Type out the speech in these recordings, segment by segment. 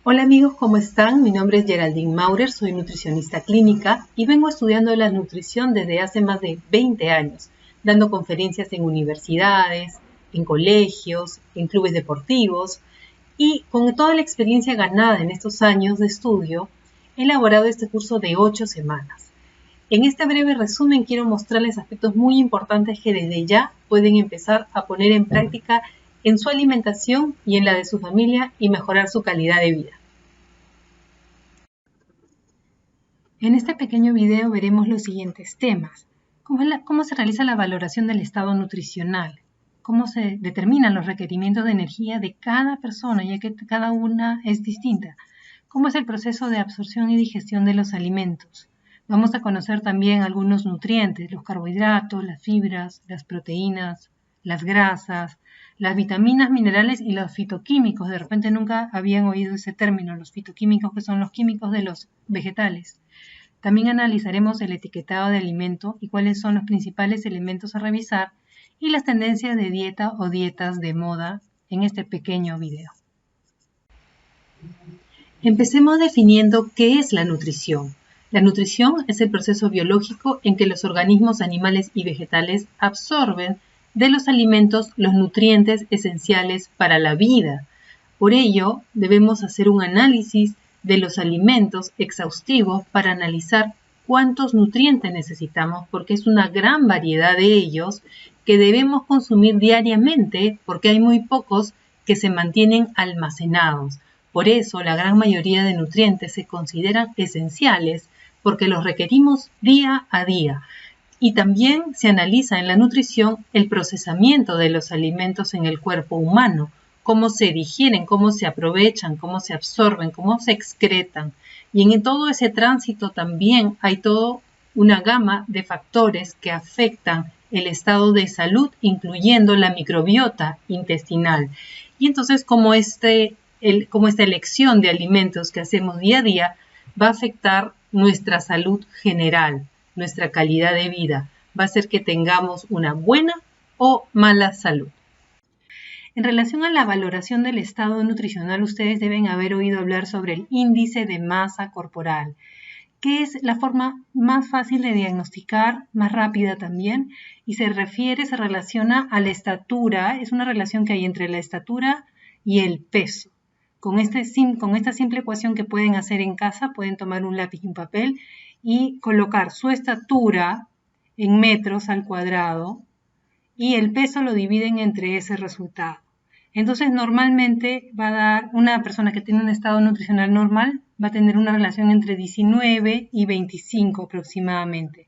Hola amigos, ¿cómo están? Mi nombre es Geraldine Maurer, soy nutricionista clínica y vengo estudiando la nutrición desde hace más de 20 años, dando conferencias en universidades, en colegios, en clubes deportivos y con toda la experiencia ganada en estos años de estudio, he elaborado este curso de 8 semanas. En este breve resumen quiero mostrarles aspectos muy importantes que desde ya pueden empezar a poner en práctica en su alimentación y en la de su familia y mejorar su calidad de vida. En este pequeño video veremos los siguientes temas. ¿Cómo se realiza la valoración del estado nutricional? ¿Cómo se determinan los requerimientos de energía de cada persona, ya que cada una es distinta? ¿Cómo es el proceso de absorción y digestión de los alimentos? Vamos a conocer también algunos nutrientes, los carbohidratos, las fibras, las proteínas, las grasas, las vitaminas, minerales y los fitoquímicos. De repente nunca habían oído ese término, los fitoquímicos, que son los químicos de los vegetales. También analizaremos el etiquetado de alimento y cuáles son los principales elementos a revisar y las tendencias de dieta o dietas de moda en este pequeño video. Empecemos definiendo qué es la nutrición. La nutrición es el proceso biológico en que los organismos animales y vegetales absorben de los alimentos los nutrientes esenciales para la vida. Por ello, debemos hacer un análisis de los alimentos exhaustivo para analizar cuántos nutrientes necesitamos, porque es una gran variedad de ellos que debemos consumir diariamente, porque hay muy pocos que se mantienen almacenados. Por eso, la gran mayoría de nutrientes se consideran esenciales porque los requerimos día a día. Y también se analiza en la nutrición el procesamiento de los alimentos en el cuerpo humano, cómo se digieren, cómo se aprovechan, cómo se absorben, cómo se excretan. Y en todo ese tránsito también hay toda una gama de factores que afectan el estado de salud, incluyendo la microbiota intestinal. Y entonces, como esta elección de alimentos que hacemos día a día va a afectar nuestra salud general, nuestra calidad de vida, va a hacer que tengamos una buena o mala salud. En relación a la valoración del estado nutricional, ustedes deben haber oído hablar sobre el índice de masa corporal, que es la forma más fácil de diagnosticar, más rápida también, y se relaciona a la estatura, es una relación que hay entre la estatura y el peso. Con esta simple ecuación que pueden hacer en casa, pueden tomar un lápiz y un papel y colocar su estatura en metros al cuadrado y el peso lo dividen entre ese resultado. Entonces, normalmente va a dar una persona que tiene un estado nutricional normal, va a tener una relación entre 19 y 25 aproximadamente.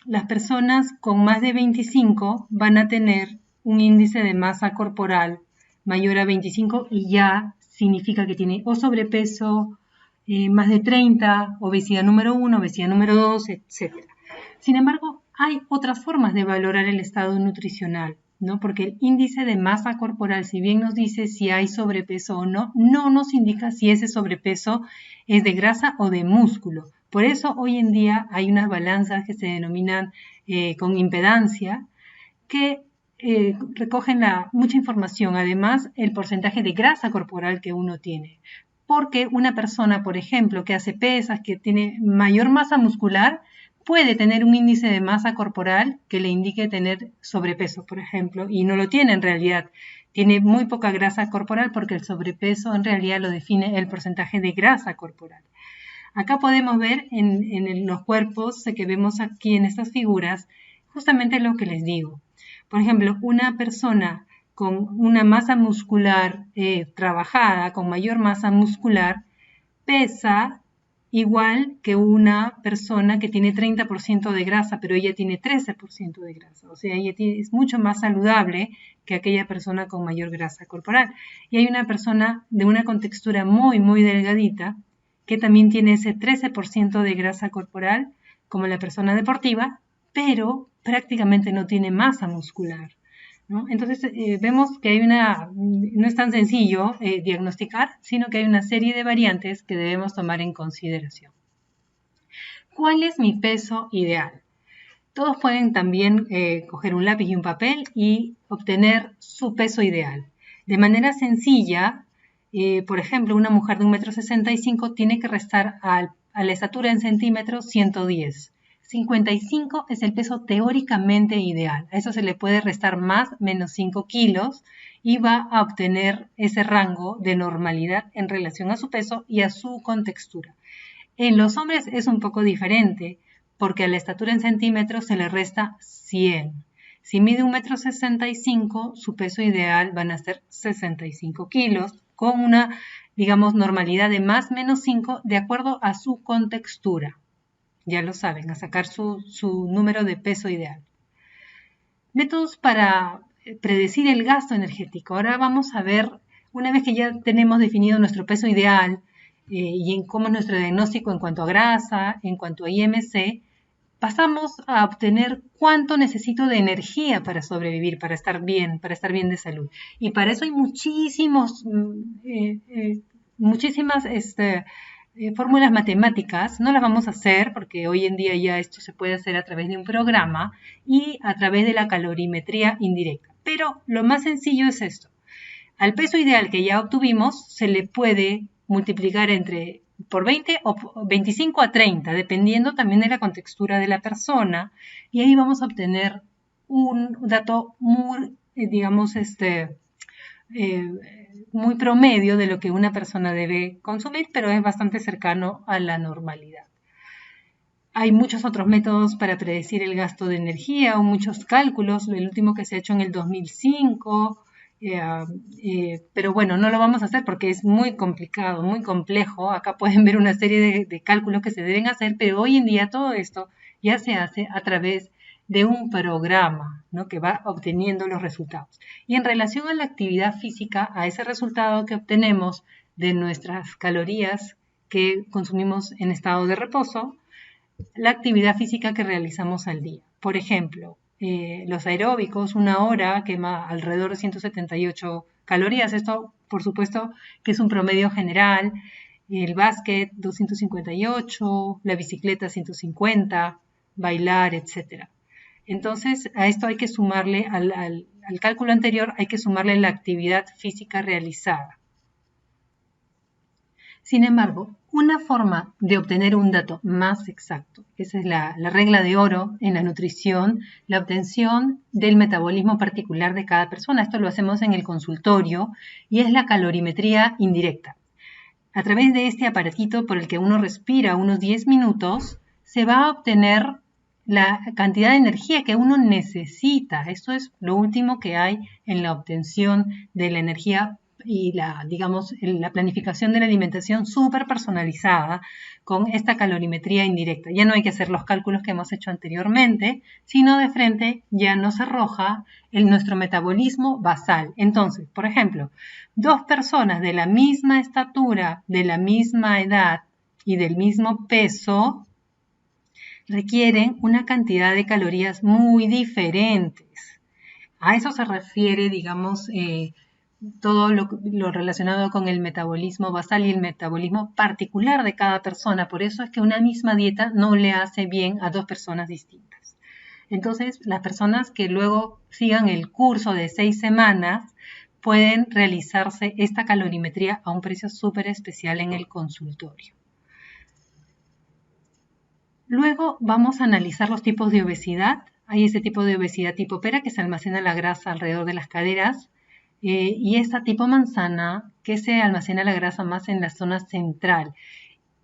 Las personas con más de 25 van a tener un índice de masa corporal mayor a 25 y ya significa que tiene o sobrepeso, más de 30, obesidad número 1, obesidad número 2, etc. Sin embargo, hay otras formas de valorar el estado nutricional, ¿no? Porque el índice de masa corporal, si bien nos dice si hay sobrepeso o no, no nos indica si ese sobrepeso es de grasa o de músculo. Por eso hoy en día hay unas balanzas que se denominan con impedancia que recogen mucha información, además el porcentaje de grasa corporal que uno tiene. Porque una persona, por ejemplo, que hace pesas, que tiene mayor masa muscular, puede tener un índice de masa corporal que le indique tener sobrepeso, por ejemplo, y no lo tiene en realidad. Tiene muy poca grasa corporal porque el sobrepeso en realidad lo define el porcentaje de grasa corporal. Acá podemos ver en los cuerpos que vemos aquí en estas figuras justamente lo que les digo. Por ejemplo, una persona con una masa muscular trabajada, con mayor masa muscular, pesa igual que una persona que tiene 30% de grasa, pero ella tiene 13% de grasa. O sea, ella es mucho más saludable que aquella persona con mayor grasa corporal. Y hay una persona de una contextura muy, muy delgadita que también tiene ese 13% de grasa corporal, como la persona deportiva, pero prácticamente no tiene masa muscular, ¿no? Entonces vemos que no es tan sencillo diagnosticar, sino que hay una serie de variantes que debemos tomar en consideración. ¿Cuál es mi peso ideal? Todos pueden también coger un lápiz y un papel y obtener su peso ideal. De manera sencilla, Por ejemplo, una mujer de 1,65 m tiene que restar a la estatura en centímetros 110. 55 es el peso teóricamente ideal. A eso se le puede restar más, menos 5 kilos y va a obtener ese rango de normalidad en relación a su peso y a su contextura. En los hombres es un poco diferente porque a la estatura en centímetros se le resta 100. Si mide 1,65 m, su peso ideal van a ser 65 kilos con una, digamos, normalidad de más menos 5 de acuerdo a su contextura. Ya lo saben, a sacar su número de peso ideal. Métodos para predecir el gasto energético. Ahora vamos a ver, una vez que ya tenemos definido nuestro peso ideal y en cómo es nuestro diagnóstico en cuanto a grasa, en cuanto a IMC, pasamos a obtener cuánto necesito de energía para sobrevivir, para estar bien de salud. Y para eso hay muchísimas fórmulas matemáticas. No las vamos a hacer porque hoy en día ya esto se puede hacer a través de un programa y a través de la calorimetría indirecta. Pero lo más sencillo es esto. Al peso ideal que ya obtuvimos se le puede multiplicar por 20 o 25 a 30, dependiendo también de la contextura de la persona, y ahí vamos a obtener un dato muy, muy promedio de lo que una persona debe consumir, pero es bastante cercano a la normalidad. Hay muchos otros métodos para predecir el gasto de energía o muchos cálculos, el último que se ha hecho en el 2005, pero bueno, no lo vamos a hacer porque es muy complicado, muy complejo. Acá pueden ver una serie de cálculos que se deben hacer, pero hoy en día todo esto ya se hace a través de un programa, ¿no?, que va obteniendo los resultados. Y en relación a la actividad física, a ese resultado que obtenemos de nuestras calorías que consumimos en estado de reposo, la actividad física que realizamos al día. Por ejemplo, los aeróbicos, 1 hora quema alrededor de 178 calorías. Esto, por supuesto, que es un promedio general. El básquet, 258, la bicicleta, 150, bailar, etc. Entonces, a esto hay que sumarle, al cálculo anterior, hay que sumarle la actividad física realizada. Sin embargo, una forma de obtener un dato más exacto, esa es la regla de oro en la nutrición, la obtención del metabolismo particular de cada persona. Esto lo hacemos en el consultorio y es la calorimetría indirecta. A través de este aparatito por el que uno respira unos 10 minutos, se va a obtener la cantidad de energía que uno necesita. Esto es lo último que hay en la obtención de la energía y la planificación de la alimentación súper personalizada con esta calorimetría indirecta. Ya no hay que hacer los cálculos que hemos hecho anteriormente, sino de frente ya nos arroja nuestro metabolismo basal. Entonces, por ejemplo, 2 personas de la misma estatura, de la misma edad y del mismo peso requieren una cantidad de calorías muy diferentes. A eso se refiere, todo lo relacionado con el metabolismo basal y el metabolismo particular de cada persona. Por eso es que una misma dieta no le hace bien a 2 personas distintas. Entonces, las personas que luego sigan el curso de 6 semanas pueden realizarse esta calorimetría a un precio súper especial en el consultorio. Luego vamos a analizar los tipos de obesidad. Hay ese tipo de obesidad tipo pera que se almacena la grasa alrededor de las caderas. Y esta tipo manzana que se almacena la grasa más en la zona central.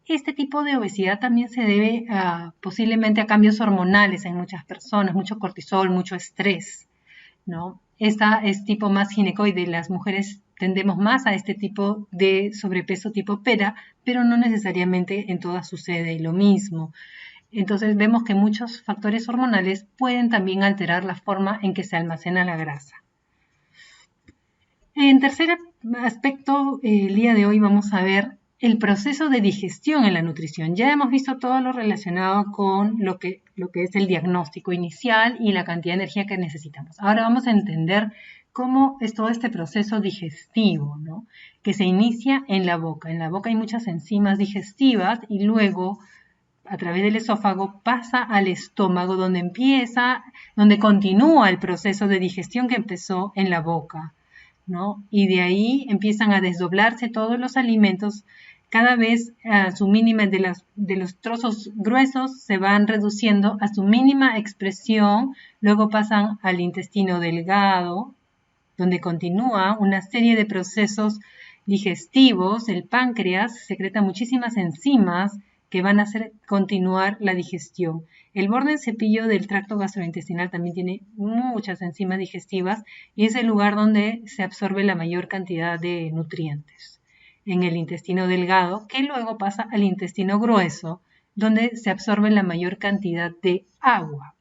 Este tipo de obesidad también se debe posiblemente a cambios hormonales en muchas personas, mucho cortisol, mucho estrés, ¿no? Esta es tipo más ginecoide, las mujeres tendemos más a este tipo de sobrepeso tipo pera, pero no necesariamente en todas sucede lo mismo. Entonces vemos que muchos factores hormonales pueden también alterar la forma en que se almacena la grasa. En tercer aspecto, el día de hoy vamos a ver el proceso de digestión en la nutrición. Ya hemos visto todo lo relacionado con lo que es el diagnóstico inicial y la cantidad de energía que necesitamos. Ahora vamos a entender cómo es todo este proceso digestivo, ¿no?, que se inicia en la boca. En la boca hay muchas enzimas digestivas y luego, a través del esófago, pasa al estómago donde continúa el proceso de digestión que empezó en la boca. ¿no? Y de ahí empiezan a desdoblarse todos los alimentos, cada vez a su mínima, de los trozos gruesos se van reduciendo a su mínima expresión, luego pasan al intestino delgado, donde continúa una serie de procesos digestivos. El páncreas secreta muchísimas enzimas que van a hacer continuar la digestión. El borde cepillo del tracto gastrointestinal también tiene muchas enzimas digestivas y es el lugar donde se absorbe la mayor cantidad de nutrientes. En el intestino delgado, que luego pasa al intestino grueso, donde se absorbe la mayor cantidad de agua.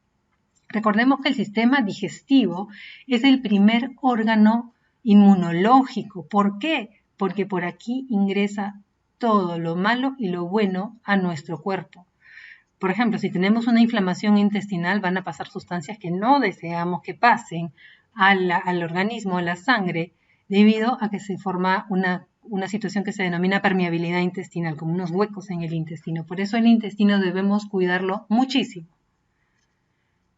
Recordemos que el sistema digestivo es el primer órgano inmunológico. ¿Por qué? Porque por aquí ingresa todo lo malo y lo bueno a nuestro cuerpo. Por ejemplo, si tenemos una inflamación intestinal, van a pasar sustancias que no deseamos que pasen al organismo, a la sangre, debido a que se forma una situación que se denomina permeabilidad intestinal, como unos huecos en el intestino. Por eso el intestino debemos cuidarlo muchísimo.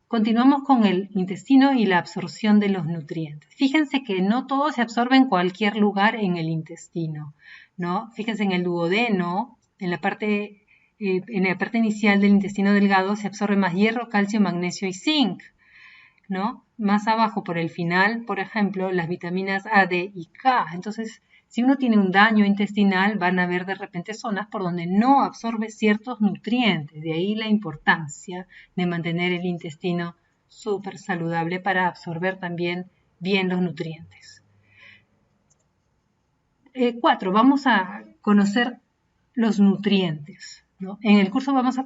Continuamos con el intestino y la absorción de los nutrientes. Fíjense que no todo se absorbe en cualquier lugar en el intestino, ¿no? Fíjense en el duodeno, en la parte inicial del intestino delgado se absorbe más hierro, calcio, magnesio y zinc, ¿no? Más abajo, por el final, por ejemplo, las vitaminas A, D y K. Entonces, si uno tiene un daño intestinal, van a haber de repente zonas por donde no absorbe ciertos nutrientes. De ahí la importancia de mantener el intestino súper saludable para absorber también bien los nutrientes. 4. Vamos a conocer los nutrientes, ¿no? En el curso vamos a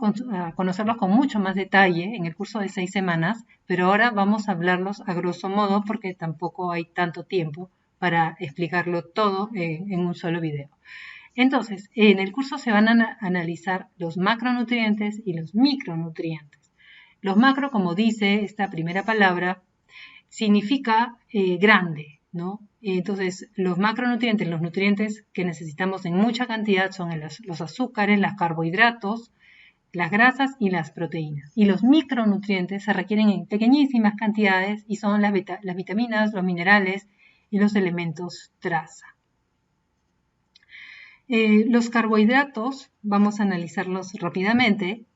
conocerlos con mucho más detalle, en el curso de 6 semanas, pero ahora vamos a hablarlos a grosso modo porque tampoco hay tanto tiempo para explicarlo todo en un solo video. Entonces, en el curso se van a analizar los macronutrientes y los micronutrientes. Los macro, como dice esta primera palabra, significa grande, ¿no? Entonces, los macronutrientes, los nutrientes que necesitamos en mucha cantidad son los azúcares, los carbohidratos, las grasas y las proteínas. Y los micronutrientes se requieren en pequeñísimas cantidades y son las vitaminas, los minerales y los elementos traza. Los carbohidratos, vamos a analizarlos rápidamente,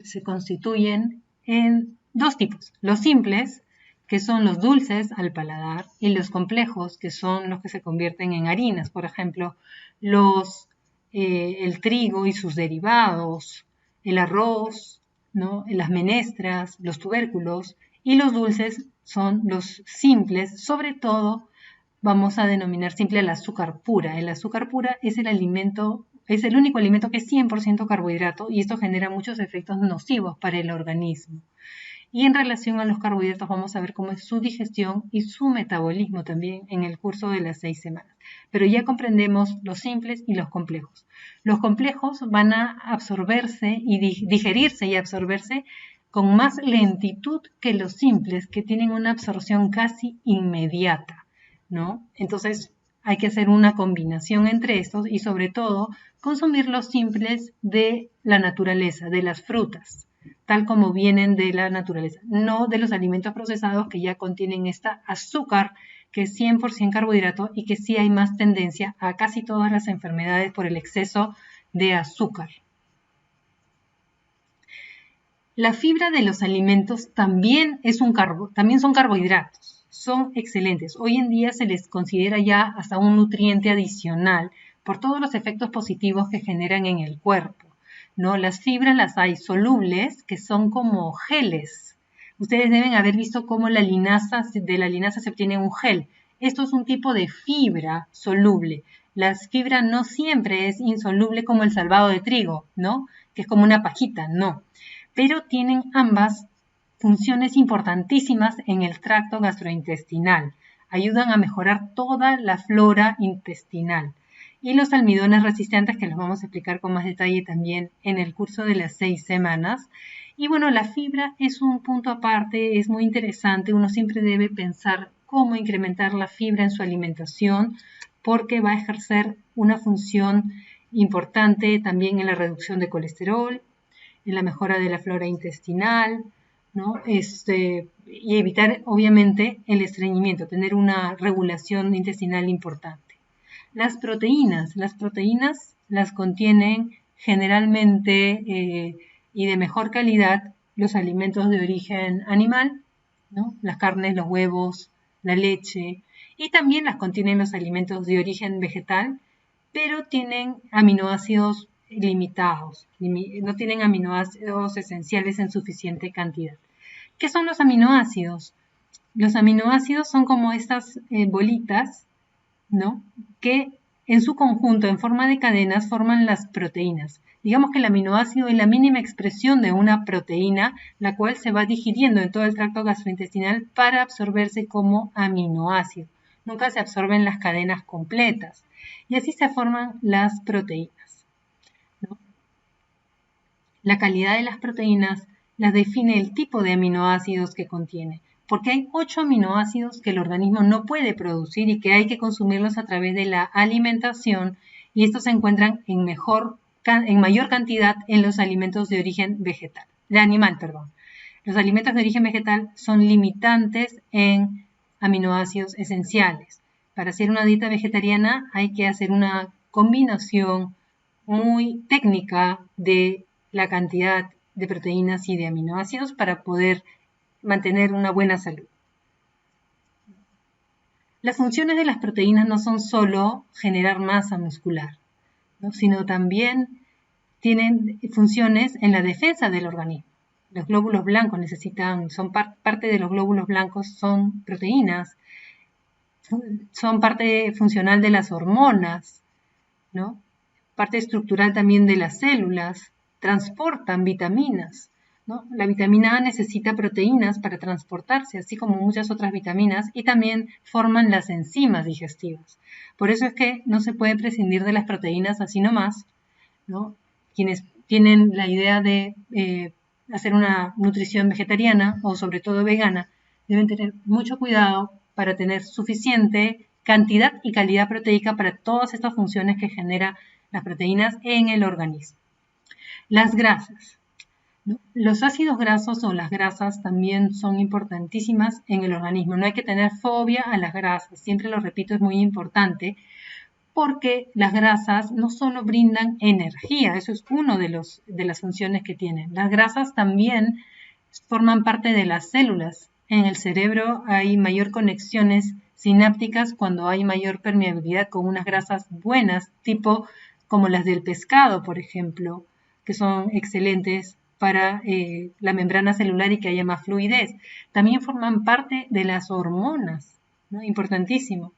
se constituyen en dos tipos. Los simples, que son los dulces al paladar, y los complejos, que son los que se convierten en harinas, por ejemplo, el trigo y sus derivados, el arroz, ¿no? Las menestras, los tubérculos, y los dulces son los simples, sobre todo vamos a denominar simple el azúcar pura. El azúcar pura es el único alimento que es 100% carbohidrato y esto genera muchos efectos nocivos para el organismo. Y en relación a los carbohidratos vamos a ver cómo es su digestión y su metabolismo también en el curso de las 6 semanas. Pero ya comprendemos los simples y los complejos. Los complejos van a absorberse y digerirse y absorberse con más lentitud que los simples, que tienen una absorción casi inmediata, ¿no? Entonces hay que hacer una combinación entre estos y sobre todo consumir los simples de la naturaleza, de las frutas, tal como vienen de la naturaleza, no de los alimentos procesados que ya contienen esta azúcar que es 100% carbohidrato y que sí hay más tendencia a casi todas las enfermedades por el exceso de azúcar. La fibra de los alimentos también son carbohidratos, son excelentes. Hoy en día se les considera ya hasta un nutriente adicional por todos los efectos positivos que generan en el cuerpo, ¿no? Las fibras las hay solubles, que son como geles. Ustedes deben haber visto cómo de la linaza se obtiene un gel. Esto es un tipo de fibra soluble. La fibra no siempre es insoluble como el salvado de trigo, ¿no? Que es como una pajita, no. Pero tienen ambas funciones importantísimas en el tracto gastrointestinal. Ayudan a mejorar toda la flora intestinal. Y los almidones resistentes, que los vamos a explicar con más detalle también en el curso de las 6 semanas. Y bueno, la fibra es un punto aparte, es muy interesante. Uno siempre debe pensar cómo incrementar la fibra en su alimentación, porque va a ejercer una función importante también en la reducción de colesterol, en la mejora de la flora intestinal, ¿no? Y evitar, obviamente, el estreñimiento, tener una regulación intestinal importante. Las proteínas las contienen generalmente y de mejor calidad los alimentos de origen animal, ¿no? Las carnes, los huevos, la leche, y también las contienen los alimentos de origen vegetal, pero tienen aminoácidos limitados, no tienen aminoácidos esenciales en suficiente cantidad. ¿Qué son los aminoácidos? Los aminoácidos son como estas bolitas, ¿no? Que en su conjunto, en forma de cadenas, forman las proteínas. Digamos que el aminoácido es la mínima expresión de una proteína, la cual se va digiriendo en todo el tracto gastrointestinal para absorberse como aminoácido. Nunca se absorben las cadenas completas. Y así se forman las proteínas, ¿no? La calidad de las proteínas las define el tipo de aminoácidos que contiene, porque hay 8 aminoácidos que el organismo no puede producir y que hay que consumirlos a través de la alimentación, y estos se encuentran en mayor cantidad en los alimentos de origen vegetal, de animal, perdón. Los alimentos de origen vegetal son limitantes en aminoácidos esenciales. Para hacer una dieta vegetariana hay que hacer una combinación muy técnica de la cantidad de proteínas y de aminoácidos para poder mantener una buena salud. Las funciones de las proteínas no son solo generar masa muscular, ¿no? Sino también tienen funciones en la defensa del organismo. Los glóbulos blancos son parte de los glóbulos blancos, son proteínas, son parte funcional de las hormonas, ¿no? Parte estructural también de las células, transportan vitaminas, ¿no? La vitamina A necesita proteínas para transportarse, así como muchas otras vitaminas, y también forman las enzimas digestivas. Por eso es que no se puede prescindir de las proteínas así nomás, ¿no? Quienes tienen la idea de hacer una nutrición vegetariana o sobre todo vegana, deben tener mucho cuidado para tener suficiente cantidad y calidad proteica para todas estas funciones que genera las proteínas en el organismo. Las grasas, ¿no? Los ácidos grasos o las grasas también son importantísimas en el organismo. No hay que tener fobia a las grasas, siempre lo repito, es muy importante, porque las grasas no solo brindan energía, eso es una de las funciones que tienen. Las grasas también forman parte de las células. En el cerebro hay mayor conexiones sinápticas cuando hay mayor permeabilidad con unas grasas buenas, tipo como las del pescado, por ejemplo, que son excelentes para la membrana celular y que haya más fluidez. También forman parte de las hormonas, ¿no? Importantísimo.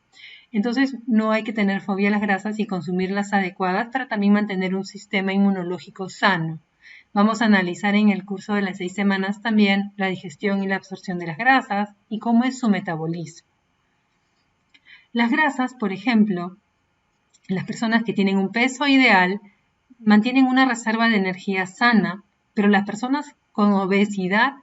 Entonces, no hay que tener fobia a las grasas y consumirlas adecuadas para también mantener un sistema inmunológico sano. Vamos a analizar en el curso de las 6 semanas también la digestión y la absorción de las grasas y cómo es su metabolismo. Las grasas, por ejemplo, las personas que tienen un peso ideal mantienen una reserva de energía sana, pero las personas con obesidad,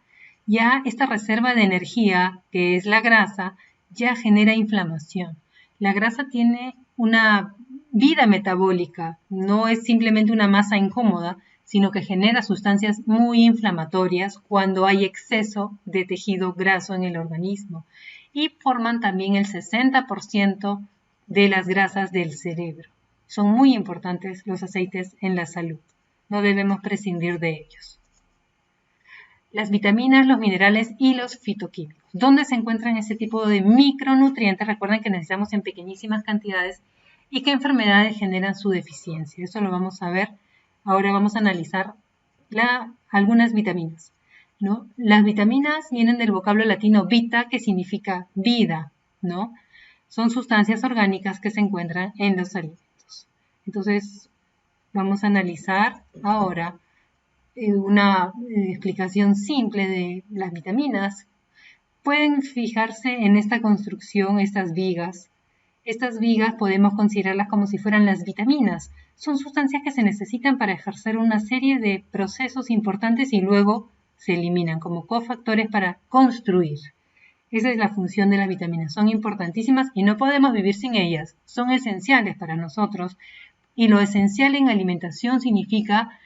ya esta reserva de energía, que es la grasa, ya genera inflamación. La grasa tiene una vida metabólica, no es simplemente una masa incómoda, sino que genera sustancias muy inflamatorias cuando hay exceso de tejido graso en el organismo, y forman también el 60% de las grasas del cerebro. Son muy importantes los aceites en la salud, no debemos prescindir de ellos. Las vitaminas, los minerales y los fitoquímicos. ¿Dónde se encuentran ese tipo de micronutrientes? Recuerden que necesitamos en pequeñísimas cantidades y qué enfermedades generan su deficiencia. Eso lo vamos a ver. Ahora vamos a analizar algunas vitaminas, ¿no? Las vitaminas vienen del vocablo latino vita, que significa vida, ¿no? Son sustancias orgánicas que se encuentran en los alimentos. Entonces, vamos a analizar ahora una explicación simple de las vitaminas. Pueden fijarse en esta construcción, estas vigas. Estas vigas podemos considerarlas como si fueran las vitaminas. Son sustancias que se necesitan para ejercer una serie de procesos importantes y luego se eliminan como cofactores para construir. Esa es la función de las vitaminas. Son importantísimas y no podemos vivir sin ellas. Son esenciales para nosotros. Y lo esencial en alimentación significa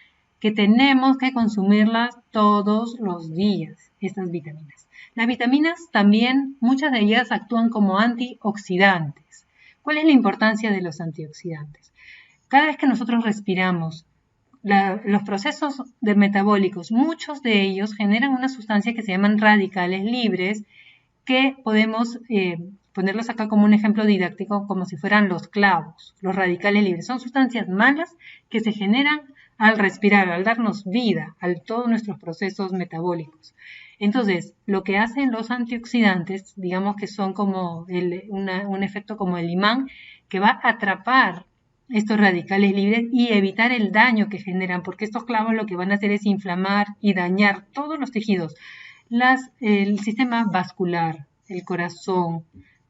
que tenemos que consumirlas todos los días, estas vitaminas. Las vitaminas también, muchas de ellas actúan como antioxidantes. ¿Cuál es la importancia de los antioxidantes? Cada vez que nosotros respiramos, los procesos metabólicos, muchos de ellos generan una sustancia que se llaman radicales libres, que podemos ponerlos acá como un ejemplo didáctico, como si fueran los clavos. Los radicales libres son sustancias malas que se generan al respirar, al darnos vida a todos nuestros procesos metabólicos. Entonces, lo que hacen los antioxidantes, digamos que son como un efecto como el imán, que va a atrapar estos radicales libres y evitar el daño que generan, porque estos clavos lo que van a hacer es inflamar y dañar todos los tejidos, el sistema vascular, el corazón,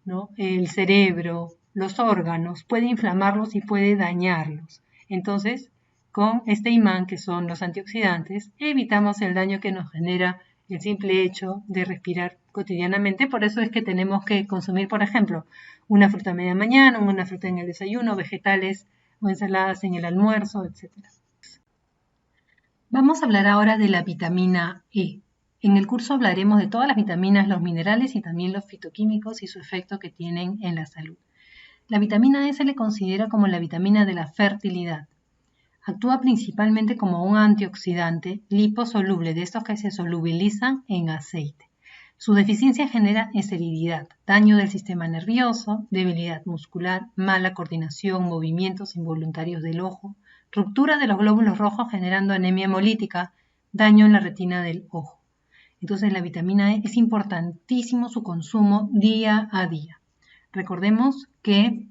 ¿no? El cerebro, los órganos, puede inflamarlos y puede dañarlos. Entonces, con este imán, que son los antioxidantes, evitamos el daño que nos genera el simple hecho de respirar cotidianamente. Por eso es que tenemos que consumir, por ejemplo, una fruta a media mañana, una fruta en el desayuno, vegetales o ensaladas en el almuerzo, etc. Vamos a hablar ahora de la vitamina E. En el curso hablaremos de todas las vitaminas, los minerales y también los fitoquímicos y su efecto que tienen en la salud. La vitamina E se le considera como la vitamina de la fertilidad. Actúa principalmente como un antioxidante liposoluble, de estos que se solubilizan en aceite. Su deficiencia genera esterilidad, daño del sistema nervioso, debilidad muscular, mala coordinación, movimientos involuntarios del ojo, ruptura de los glóbulos rojos generando anemia hemolítica, daño en la retina del ojo. Entonces la vitamina E es importantísimo su consumo día a día. Recordemos que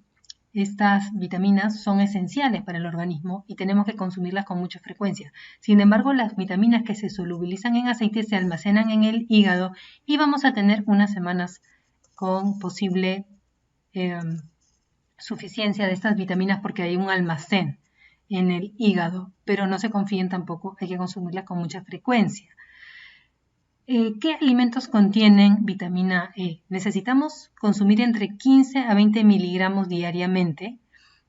estas vitaminas son esenciales para el organismo y tenemos que consumirlas con mucha frecuencia. Sin embargo, las vitaminas que se solubilizan en aceite se almacenan en el hígado y vamos a tener unas semanas con posible suficiencia de estas vitaminas porque hay un almacén en el hígado, pero no se confíen tampoco, hay que consumirlas con mucha frecuencia. ¿Qué alimentos contienen vitamina E? Necesitamos consumir entre 15 a 20 miligramos diariamente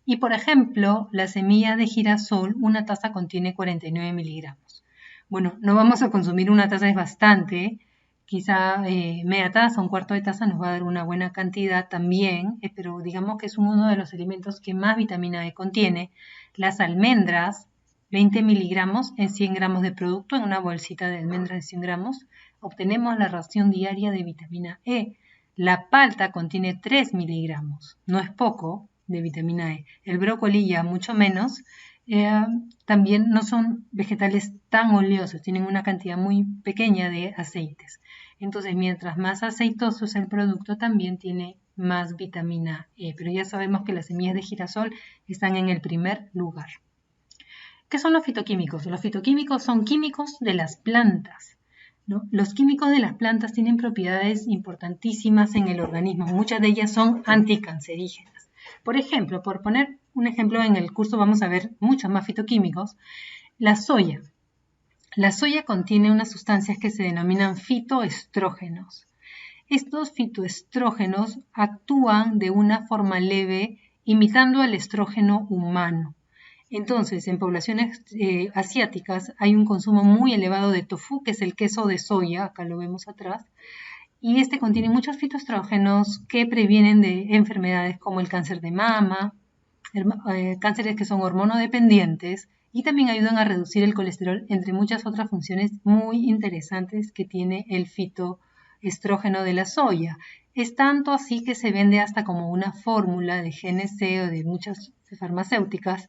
y, por ejemplo, la semilla de girasol, una taza contiene 49 miligramos. Bueno, no vamos a consumir una taza, es bastante, quizá media taza, un cuarto de taza nos va a dar una buena cantidad también, pero digamos que es uno de los alimentos que más vitamina E contiene. Las almendras, 20 miligramos en 100 gramos de producto, en una bolsita de almendras de 100 gramos, obtenemos la ración diaria de vitamina E. La palta contiene 3 miligramos, no es poco de vitamina E. El brócoli ya mucho menos. También no son vegetales tan oleosos, tienen una cantidad muy pequeña de aceites. Entonces, mientras más aceitoso es el producto, también tiene más vitamina E. Pero ya sabemos que las semillas de girasol están en el primer lugar. ¿Qué son los fitoquímicos? Los fitoquímicos son químicos de las plantas, ¿no? Los químicos de las plantas tienen propiedades importantísimas en el organismo. Muchas de ellas son anticancerígenas. Por ejemplo, por poner un ejemplo, en el curso vamos a ver muchos más fitoquímicos. La soya. La soya contiene unas sustancias que se denominan fitoestrógenos. Estos fitoestrógenos actúan de una forma leve, imitando al estrógeno humano. Entonces, en poblaciones asiáticas hay un consumo muy elevado de tofu, que es el queso de soya, acá lo vemos atrás, y este contiene muchos fitoestrógenos que previenen de enfermedades como el cáncer de mama, cánceres que son hormonodependientes, y también ayudan a reducir el colesterol, entre muchas otras funciones muy interesantes que tiene el fitoestrógeno de la soya. Es tanto así que se vende hasta como una fórmula de GNC o de muchas farmacéuticas,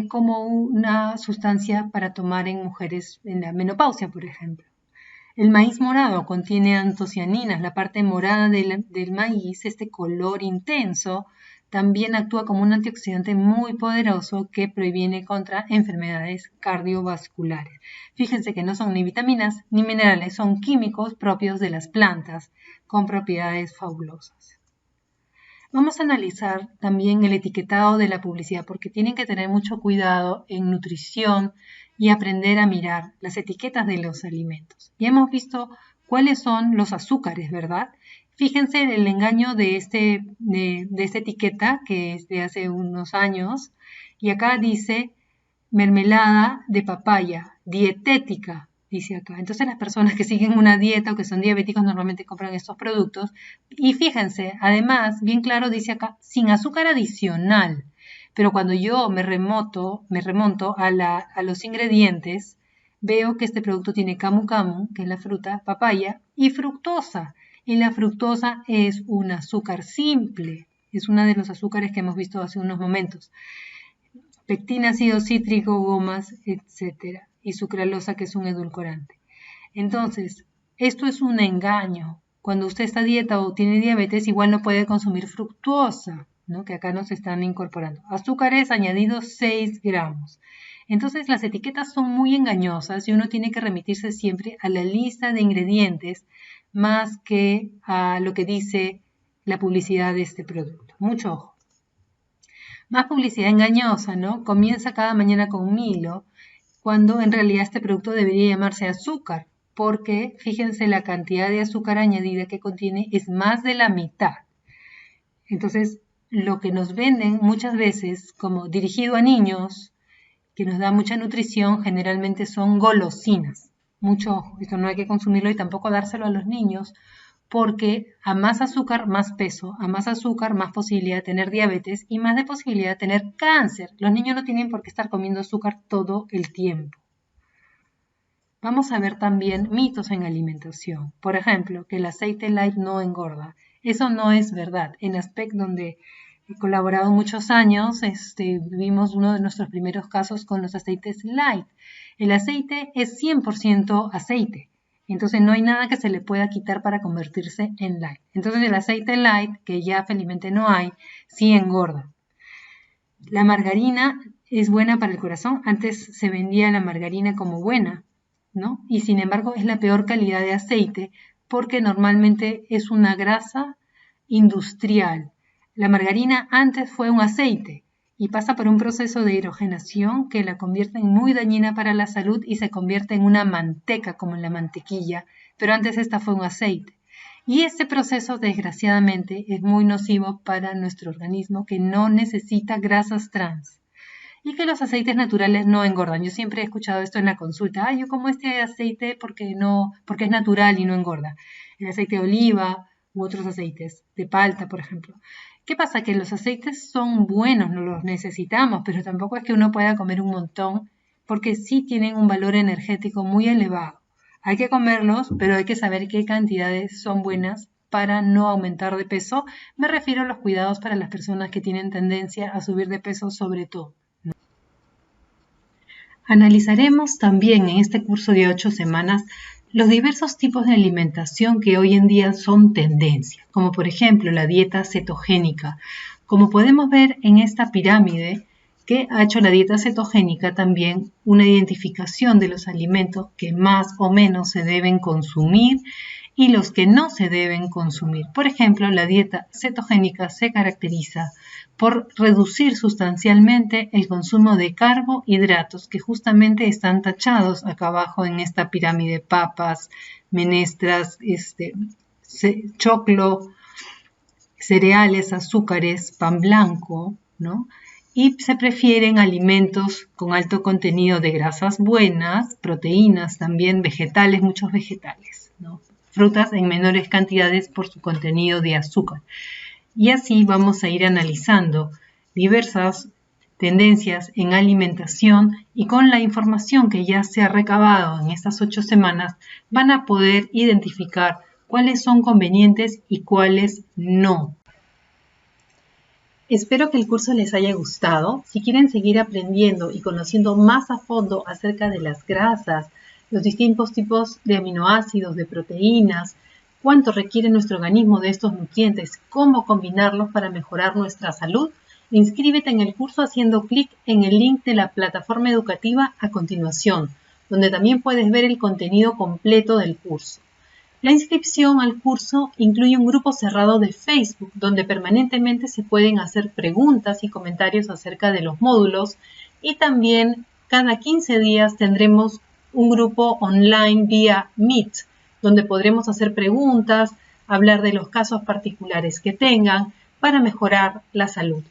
como una sustancia para tomar en mujeres en la menopausia, por ejemplo. El maíz morado contiene antocianinas, la parte morada del maíz, este color intenso, también actúa como un antioxidante muy poderoso que previene contra enfermedades cardiovasculares. Fíjense que no son ni vitaminas ni minerales, son químicos propios de las plantas con propiedades fabulosas. Vamos a analizar también el etiquetado de la publicidad porque tienen que tener mucho cuidado en nutrición y aprender a mirar las etiquetas de los alimentos. Ya hemos visto cuáles son los azúcares, ¿verdad? Fíjense el engaño de esta etiqueta que es de hace unos años y acá dice mermelada de papaya, dietética, dice acá. Entonces las personas que siguen una dieta o que son diabéticos normalmente compran estos productos. Y fíjense, además, bien claro dice acá, sin azúcar adicional. Pero cuando yo me remonto a los ingredientes, veo que este producto tiene camu camu, que es la fruta, papaya, y fructosa. Y la fructosa es un azúcar simple. Es uno de los azúcares que hemos visto hace unos momentos. Pectina, ácido cítrico, gomas, etc. Y sucralosa, que es un edulcorante. Entonces, esto es un engaño. Cuando usted está a dieta o tiene diabetes, igual no puede consumir fructosa, ¿no? Que acá nos están incorporando. Azúcares añadidos 6 gramos. Entonces, las etiquetas son muy engañosas y uno tiene que remitirse siempre a la lista de ingredientes más que a lo que dice la publicidad de este producto. Mucho ojo. Más publicidad engañosa, ¿no? Comienza cada mañana con Milo, cuando en realidad este producto debería llamarse azúcar, porque fíjense la cantidad de azúcar añadida que contiene es más de la mitad. Entonces, lo que nos venden muchas veces como dirigido a niños, que nos da mucha nutrición, generalmente son golosinas. Mucho ojo, esto no hay que consumirlo y tampoco dárselo a los niños, porque a más azúcar, más peso, a más azúcar, más posibilidad de tener diabetes y más de posibilidad de tener cáncer. Los niños no tienen por qué estar comiendo azúcar todo el tiempo. Vamos a ver también mitos en alimentación. Por ejemplo, que el aceite light no engorda. Eso no es verdad. En Aspect, donde he colaborado muchos años, vimos uno de nuestros primeros casos con los aceites light. El aceite es 100% aceite. Entonces no hay nada que se le pueda quitar para convertirse en light. Entonces el aceite light, que ya felizmente no hay, sí engorda. La margarina es buena para el corazón. Antes se vendía la margarina como buena, ¿no? Y sin embargo es la peor calidad de aceite porque normalmente es una grasa industrial. La margarina antes fue un aceite y pasa por un proceso de hidrogenación que la convierte en muy dañina para la salud y se convierte en una manteca como en la mantequilla, pero antes esta fue un aceite. Y este proceso, desgraciadamente, es muy nocivo para nuestro organismo que no necesita grasas trans. Y que los aceites naturales no engordan. Yo siempre he escuchado esto en la consulta. Yo como este aceite porque es natural y no engorda. El aceite de oliva u otros aceites, de palta, por ejemplo. ¿Qué pasa? Que los aceites son buenos, no los necesitamos, pero tampoco es que uno pueda comer un montón, porque sí tienen un valor energético muy elevado. Hay que comerlos, pero hay que saber qué cantidades son buenas para no aumentar de peso. Me refiero a los cuidados para las personas que tienen tendencia a subir de peso sobre todo. Analizaremos también en este curso de 8 semanas los diversos tipos de alimentación que hoy en día son tendencia, como por ejemplo la dieta cetogénica. Como podemos ver en esta pirámide que ha hecho la dieta cetogénica también una identificación de los alimentos que más o menos se deben consumir y los que no se deben consumir. Por ejemplo, la dieta cetogénica se caracteriza por reducir sustancialmente el consumo de carbohidratos que justamente están tachados acá abajo en esta pirámide: papas, menestras, choclo, cereales, azúcares, pan blanco, ¿no? Y se prefieren alimentos con alto contenido de grasas buenas, proteínas también, vegetales, muchos vegetales, ¿no? Frutas en menores cantidades por su contenido de azúcar. Y así vamos a ir analizando diversas tendencias en alimentación y con la información que ya se ha recabado en estas 8 semanas van a poder identificar cuáles son convenientes y cuáles no. Espero que el curso les haya gustado. Si quieren seguir aprendiendo y conociendo más a fondo acerca de las grasas, los distintos tipos de aminoácidos, de proteínas, cuánto requiere nuestro organismo de estos nutrientes, cómo combinarlos para mejorar nuestra salud, inscríbete en el curso haciendo clic en el link de la plataforma educativa a continuación, donde también puedes ver el contenido completo del curso. La inscripción al curso incluye un grupo cerrado de Facebook, donde permanentemente se pueden hacer preguntas y comentarios acerca de los módulos, y también cada 15 días tendremos un grupo online vía Meet, donde podremos hacer preguntas, hablar de los casos particulares que tengan para mejorar la salud.